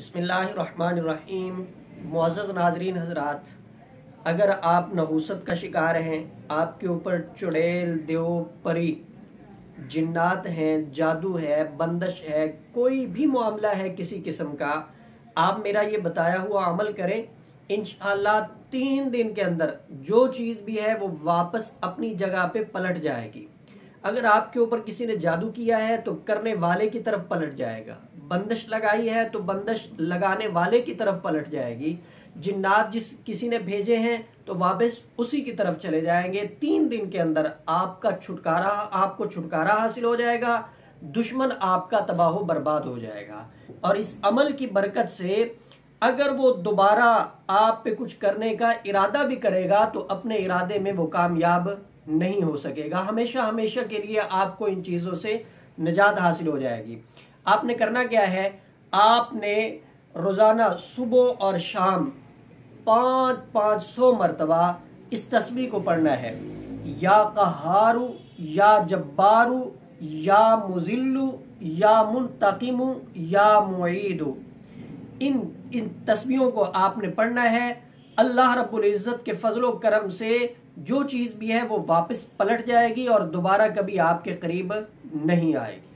बिस्मिल्लाहिर्रहमानिर्रहीम। मुअज़्ज़ज़ नाज़रीन हज़रात, अगर आप नहूसत का शिकार हैं, आपके ऊपर चुड़ैल, देव, परी, जिन्नात हैं, जादू है, बंदिश है, कोई भी मामला है किसी किस्म का, आप मेरा ये बताया हुआ अमल करें। इंशाअल्लाह 3 दिन के अंदर जो चीज़ भी है वो वापस अपनी जगह पे पलट जाएगी। अगर आपके ऊपर किसी ने जादू किया है तो करने वाले की तरफ पलट जाएगा, बंदिश लगाई है तो बंदिश लगाने वाले की तरफ पलट जाएगी, जिन्नात जिस किसी ने भेजे हैं तो वापस उसी की तरफ चले जाएंगे। 3 दिन के अंदर आपको छुटकारा हासिल हो जाएगा, दुश्मन आपका तबाह बर्बाद हो जाएगा। और इस अमल की बरकत से अगर वो दोबारा आप पे कुछ करने का इरादा भी करेगा तो अपने इरादे में वो कामयाब नहीं हो सकेगा। हमेशा हमेशा के लिए आपको इन चीज़ों से निजात हासिल हो जाएगी। आपने करना क्या है, आपने रोज़ाना सुबह और शाम 500 मरतबा इस तस्बीह को पढ़ना है। या कहारू, या जब्बारू, या मुजिल्लु, या मुंतकिमु, या मुईदु। इन तस्बीहों को आपने पढ़ना है। अल्लाह रब्बुल इज़्ज़त के फजलो करम से जो चीज़ भी है वो वापस पलट जाएगी और दोबारा कभी आपके करीब नहीं आएगी।